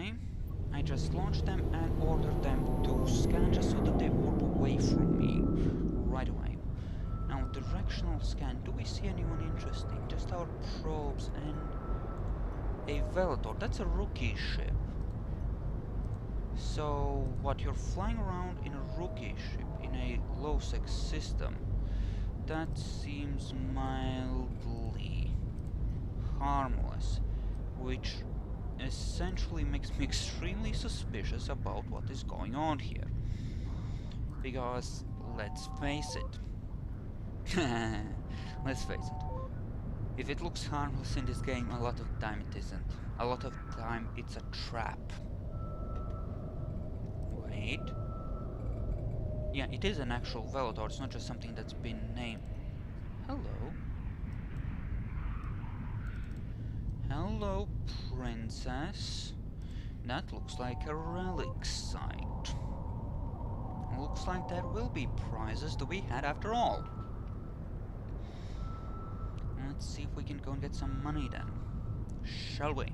Okay, I just launched them and ordered them to scan just so that they warp away from me right away. Now, directional scan, do we see anyone interesting? Just our probes and a Velotor. That's a rookie ship. So, what, you're flying around in a rookie ship in a low-sec system? That seems mildly harmless, which essentially makes me extremely suspicious about what is going on here. Because, let's face it. Let's face it. If it looks harmless in this game, a lot of the time it isn't. A lot of the time it's a trap. Wait. Yeah, it is an actual Velotor, it's not just something that's been named. Hello. Hello, princess. That looks like a relic site. Looks like there will be prizes to be had after all. Let's see if we can go and get some money then. Shall we?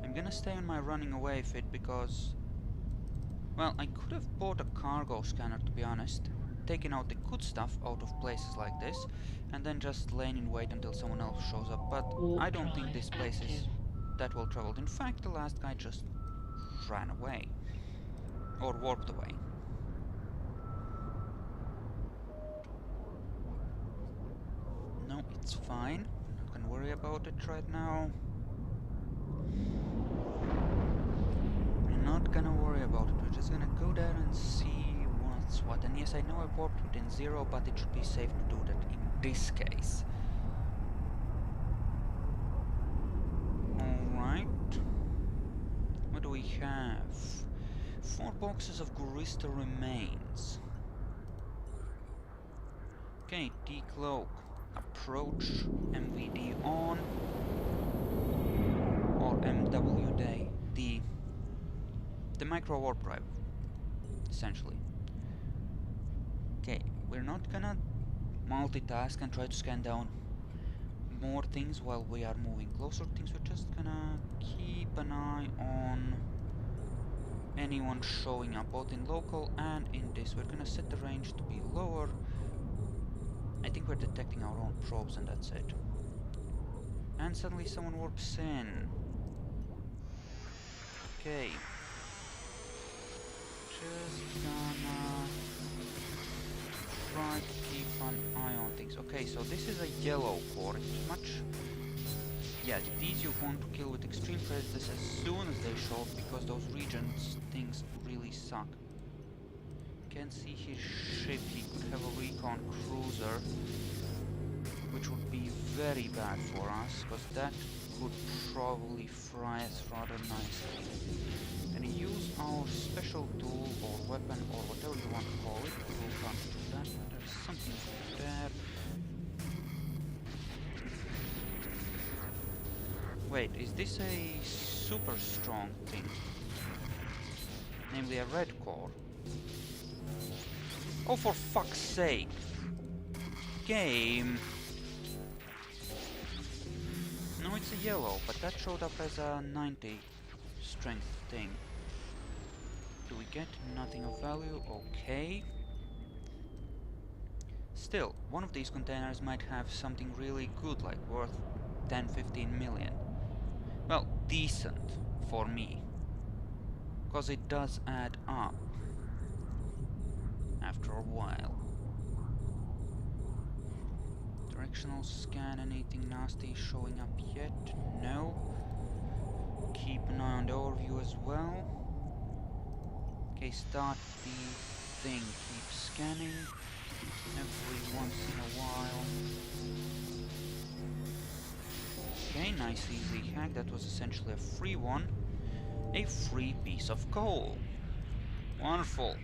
I'm gonna stay on my running away fit because... well, I could have bought a cargo scanner, to be honest. Taken out the good stuff out of places like this, and then just laying in wait until someone else shows up. But I don't think this place is that well traveled. In fact, the last guy just ran away. Or warped away. No, it's fine. I'm not gonna worry about it right now. I'm not gonna worry about it. We're just gonna go there and see what's what. And yes, I know I warped within 0, but it should be safe to do that in this case. Alright. What do we have? 4 boxes of Gurista remains. Okay, decloak. Approach. MVD on. Or MWD. The micro warp drive. Essentially. Okay, we're not gonna multitask and try to scan down more things while we are moving closer to things. We're just gonna keep an eye on anyone showing up, both in local and in this. We're gonna set the range to be lower. I think we're detecting our own probes and that's it. And suddenly someone warps in. Okay. Just gonna try to keep an eye on things. Okay, so this is a yellow core. It's much... yeah, these you want to kill with extreme prejudice as soon as they show up, because those regions things really suck. Can see his ship. He could have a recon cruiser, which would be very bad for us, because that could probably fry us rather nicely. And use our special tool or weapon or whatever you want to call it. We'll come to that. There's something there. Wait, is this a super strong thing? Namely a red core. Oh, for fuck's sake! Game! No, it's a yellow, but that showed up as a 90 strength thing. Do we get nothing of value? Okay. Still, one of these containers might have something really good, like worth 10-15 million. Well, decent for me. Because it does add up after a while. Directional scan, anything nasty showing up yet? No. Keep an eye on the overview as well. Okay, start the thing. Keep scanning every once in a while. Okay, nice easy hack. That was essentially a free one. A free piece of coal. Wonderful.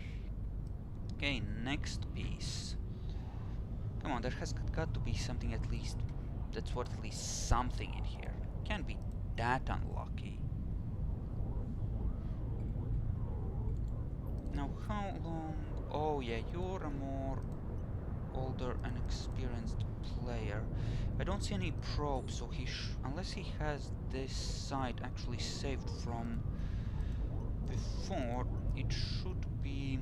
Okay, next piece. Come on, there has got to be something at least that's worth at least something in here. Can't be that unlucky. Now, how long... oh yeah, you're a more older and experienced player. I don't see any probes, so unless he has this site actually saved from before, it should be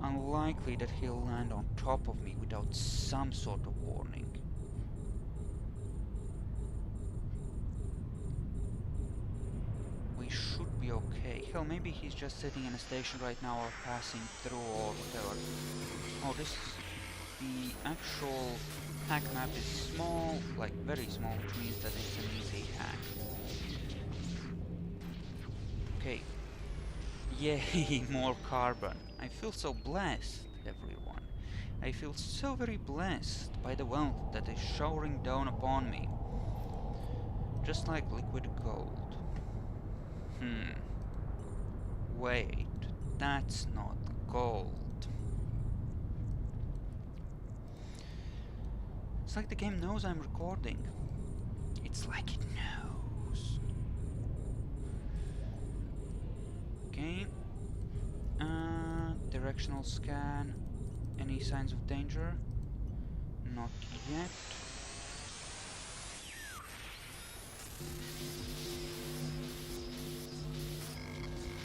unlikely that he'll land on top of me without some sort of warning. We should be okay. Hell, maybe he's just sitting in a station right now or passing through or whatever. Oh, the actual hack map is small, like very small, which means that it's an easy hack. Okay. Yay, more carbon. I feel so blessed, everyone. I feel so very blessed by the wealth that is showering down upon me. Just like liquid gold. Wait, that's not gold. It's like the game knows I'm recording. It's like it knows. Okay. Directional scan. Any signs of danger? Not yet.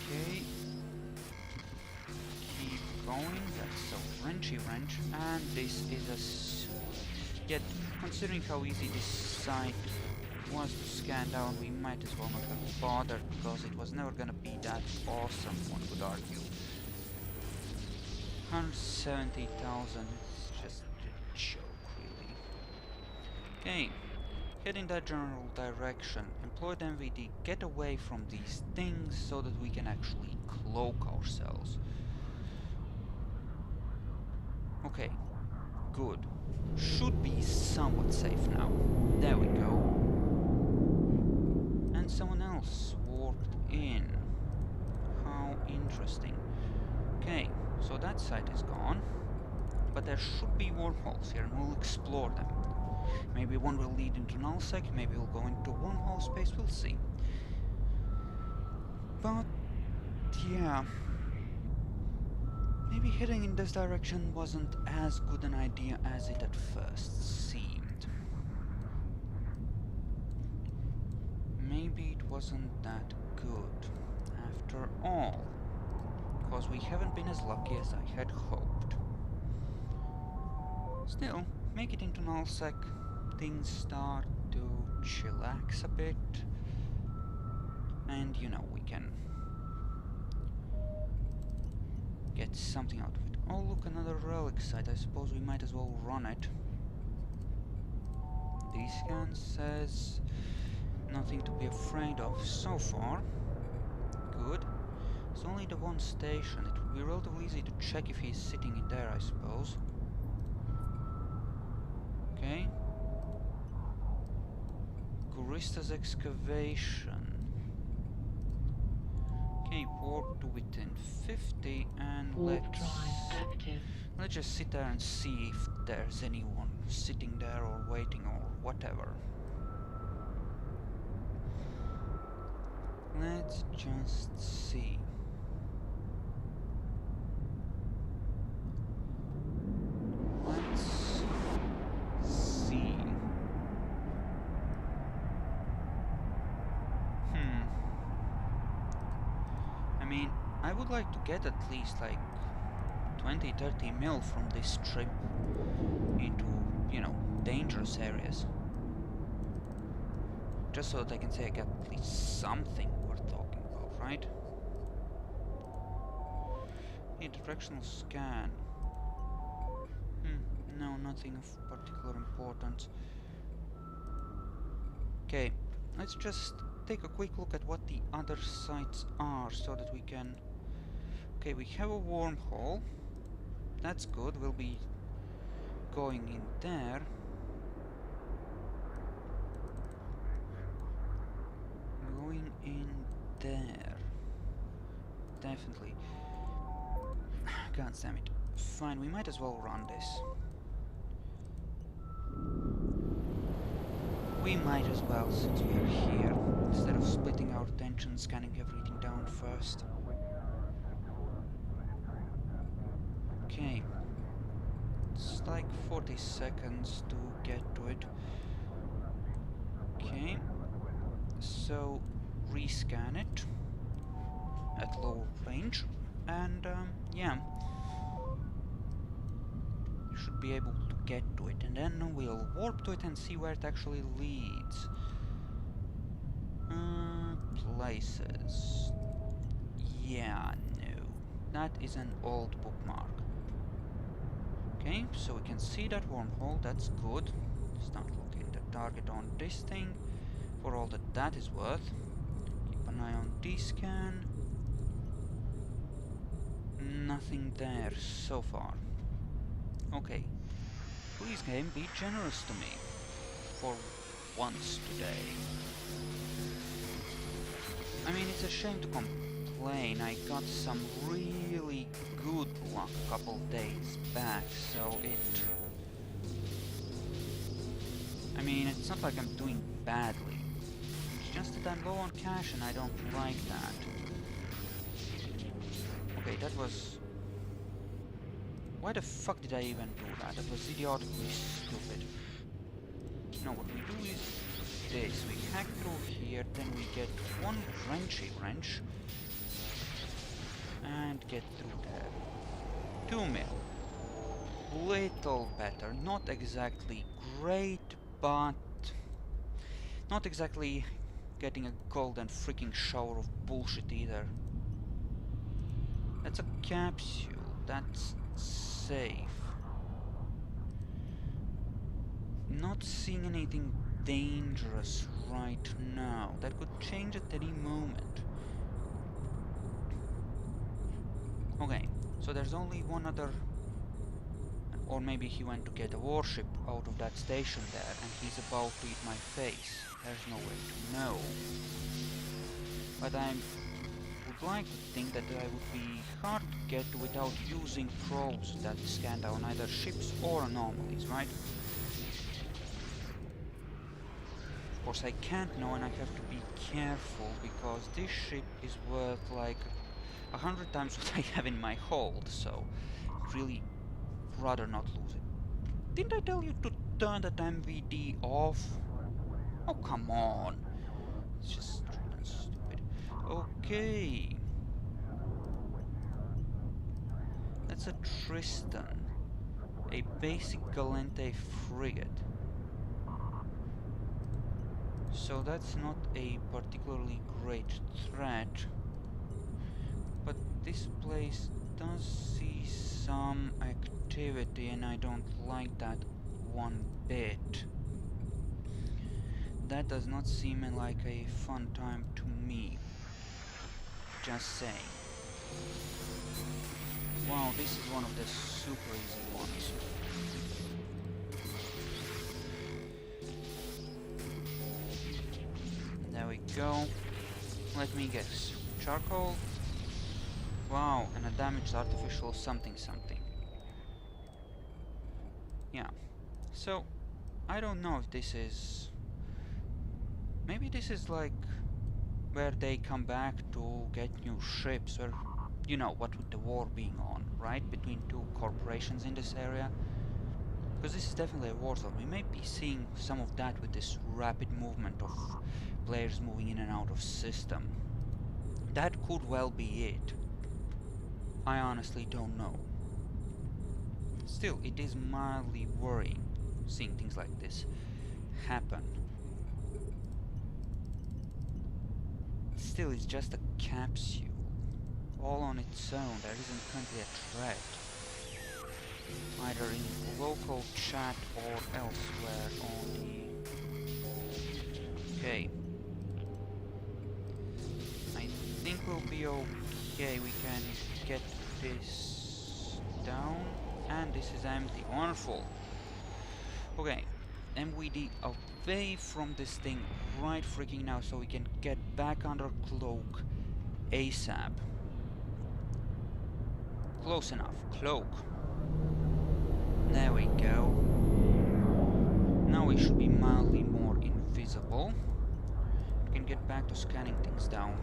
Okay. Keep going. That's so wrenchy wrench. And this is yet, considering how easy this site was to scan down, we might as well not have bothered, because it was never gonna be that awesome, one could argue. 170,000, it's just a joke, really. Okay, head in that general direction, employ the MVD, get away from these things so that we can actually cloak ourselves. Okay, good. Should be somewhat safe now. There we go. And someone else walked in. How interesting. Okay, so that site is gone. But there should be wormholes here, and we'll explore them. Maybe one will lead into nullsec, maybe we'll go into wormhole space, we'll see. But, yeah. Maybe heading in this direction wasn't as good an idea as it at first seemed. Maybe it wasn't that good after all, because we haven't been as lucky as I had hoped. Still, make it into nullsec, things start to chillax a bit, and you know, we can get something out of it. Oh look, another relic site. I suppose we might as well run it. The scan says nothing to be afraid of so far. Good. It's only the one station. It would be relatively easy to check if he's sitting in there, I suppose. Okay. Gorista's excavation. Okay, warp to within 50 and let's just sit there and see if there's anyone sitting there or waiting or whatever. Let's just see. Let's see. I mean, I would like to get at least like 20-30 mil from this trip into, you know, dangerous areas. Just so that I can say I got at least something worth talking about, right? Hey, directional scan. No, nothing of particular importance. Okay, let's just take a quick look at what the other sites are so that we can... Okay, we have a wormhole. That's good, we'll be going in there. Going in there. Definitely. God damn it. Fine, we might as well run this. We might as well, since we're here, instead of splitting our attention, scanning everything down first. Okay. It's like 40 seconds to get to it. Okay. So, rescan it at low range. And, yeah. You should be able to get to it. And then we'll warp to it and see where it actually leads. Places. Yeah, no. That is an old bookmark. Okay, so we can see that wormhole, that's good. Start looking the target on this thing, for all that that is worth. Keep an eye on D-scan. Nothing there so far. Okay, please game, be generous to me. For once today. I mean, it's a shame to complain, I got some really good luck a couple days back, so I mean, it's not like I'm doing badly. It's just that I'm low on cash and I don't like that. Okay, that was... Why the fuck did I even do that? That was idiotically stupid. No, what we do is this. We hack through here, then we get one wrenchy wrench. And get through there. 2 mil. Little better. Not exactly great, but... Not exactly getting a golden freaking shower of bullshit either. That's a capsule. That's safe. Not seeing anything dangerous right now. That could change at any moment. Okay, so there's only one other... Or maybe he went to get a warship out of that station there, and he's about to eat my face. There's no way to know. But I would like to think that I would be hard to get to without using probes that scan down either ships or anomalies, right? Of course I can't know, and I have to be careful, because this ship is worth like 100 times what I have in my hold, so really rather not lose it. Didn't I tell you to turn that MVD off? Oh, come on. It's just stupid. Okay. That's a Tristan. A basic Galente frigate. So that's not a particularly great threat. But this place does see some activity, and I don't like that one bit. That does not seem like a fun time to me. Just saying. Wow, this is one of the super easy ones. There we go. Let me guess. Charcoal? Wow, and a damaged artificial something something. Yeah. So, I don't know if this is... Maybe this is like where they come back to get new ships, where, you know, what with the war being on, right? Between two corporations in this area. Because this is definitely a war zone. We may be seeing some of that with this rapid movement of players moving in and out of system. That could well be it. I honestly don't know. Still, it is mildly worrying seeing things like this happen. Still, it's just a capsule. All on its own, there isn't currently a threat. Either in local chat or elsewhere on the... Okay. I think we'll be okay. We can get this down. And this is empty. Wonderful. Okay. MVD away from this thing right freaking now, so we can get back under cloak ASAP. Close enough. Cloak. There we go. Now we should be mildly more invisible. We can get back to scanning things down.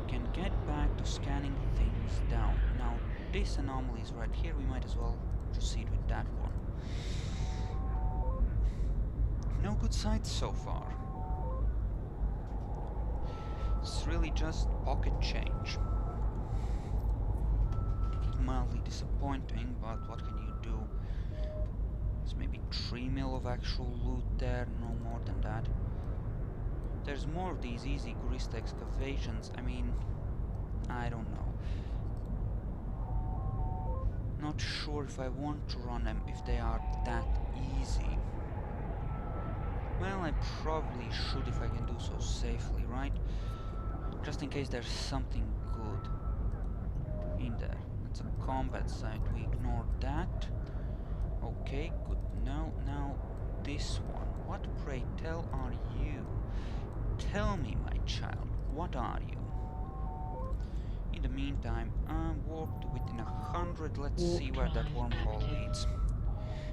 We can get back to scanning things down. Now this anomaly is right here, we might as well proceed with that one. No good sights so far. It's really just pocket change. Mildly disappointing, but what can you do? There's maybe 3 mil of actual loot there, no more than that. There's more of these easy grist excavations, I mean, I don't know. Not sure if I want to run them if they are that easy. Well, I probably should if I can do so safely, right? Just in case there's something good in there. It's a combat site, we ignore that. Okay, good. Now this one. What, pray tell, are you? Tell me, my child, what are you? In the meantime, I'm warped within 100. Let's see where that wormhole leads.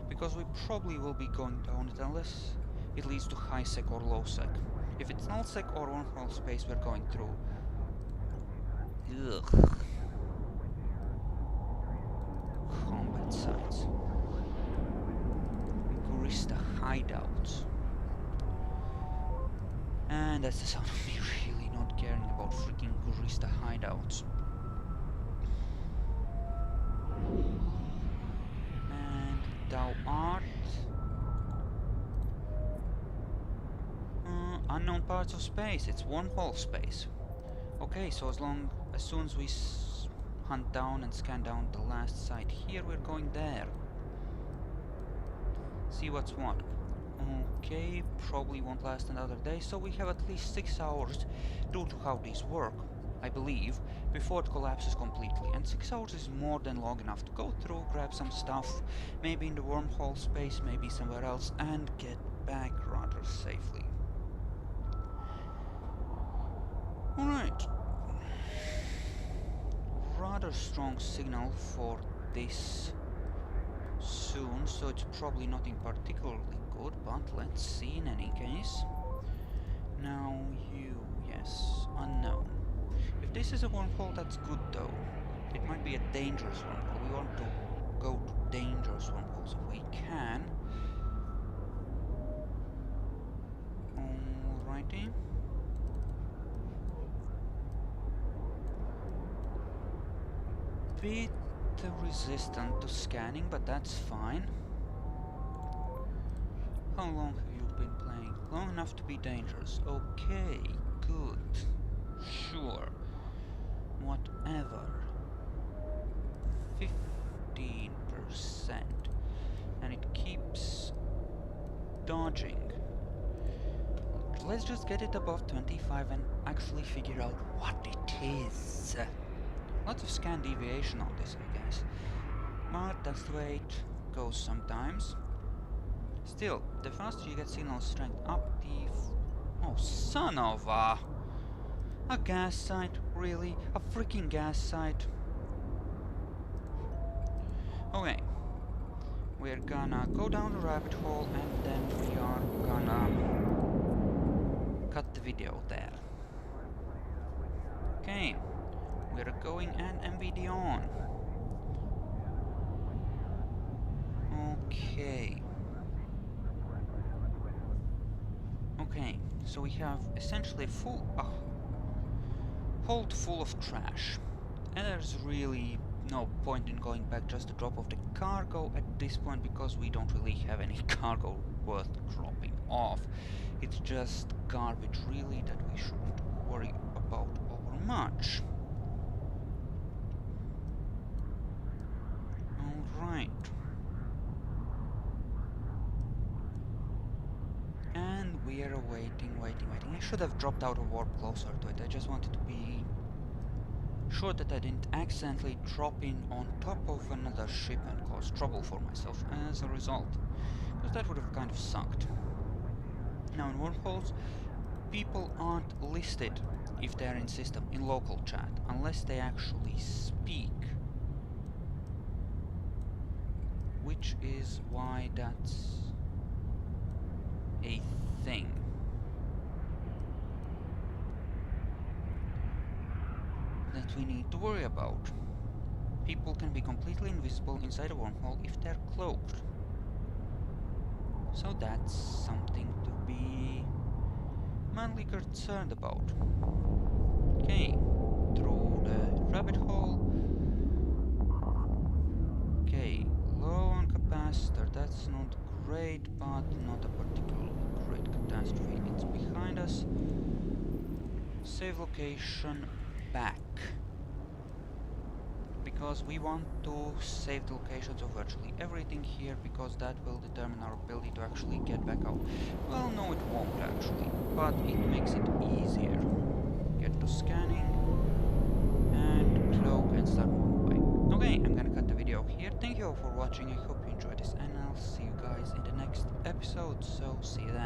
Because we probably will be going down it unless it leads to high sec or low sec. If it's null sec or wormhole space we're going through. Ugh. Combat sites. Grista hideouts. And that's the sound of me really not caring about freaking Grista hideouts. And thou art... unknown parts of space, it's wormhole space. Okay, so as soon as we hunt down and scan down the last site here, we're going there. See what's what. Okay, probably won't last another day, so we have at least 6 hours due to how these work, I believe, before it collapses completely. And 6 hours is more than long enough to go through, grab some stuff, maybe in the wormhole space, maybe somewhere else, and get back rather safely. Alright. Rather strong signal for this soon, so it's probably nothing particularly good, but let's see in any case. Now you, yes, unknown. If this is a wormhole, that's good though. It might be a dangerous wormhole. We want to go to dangerous wormholes if we can. Alrighty. Bit resistant to scanning, but that's fine. How long have you been playing? Long enough to be dangerous. Okay, good. Sure. Whatever. 15%. And it keeps dodging. Let's just get it above 25 and actually figure out what it is. Lots of scan deviation on this, I guess. But that's the way it goes sometimes. Still, the faster you get signal strength up, the... oh, son of a... a gas site? Really? A freaking gas site? Okay. We're gonna go down the rabbit hole and then we are gonna... cut the video there. Okay. We're going and MVD on. Okay. Okay, so we have essentially a full hold full of trash. And there's really no point in going back just to drop off the cargo at this point because we don't really have any cargo worth dropping off. It's just garbage really that we shouldn't worry about overmuch. Alright. And we are waiting. I should have dropped out of warp closer to it. I just wanted to be sure that I didn't accidentally drop in on top of another ship and cause trouble for myself as a result. Because that would have kind of sucked. Now in wormholes, people aren't listed if they're in system, in local chat, unless they actually speak. Which is why that's a thing. That we need to worry about. People can be completely invisible inside a wormhole if they're cloaked. So that's something to be mainly concerned about. Okay, through the rabbit hole. Okay, low on capacitor, that's not great, but not a particularly great catastrophe. It's behind us. Save location back. Because we want to save the locations of virtually everything here, because that will determine our ability to actually get back out. Well, no, it won't actually, but it makes it easier. Get to scanning and cloak and start moving away. Okay, I'm gonna cut the video here. Thank you all for watching. I hope you enjoyed this, and I'll see you guys in the next episode. So see you then.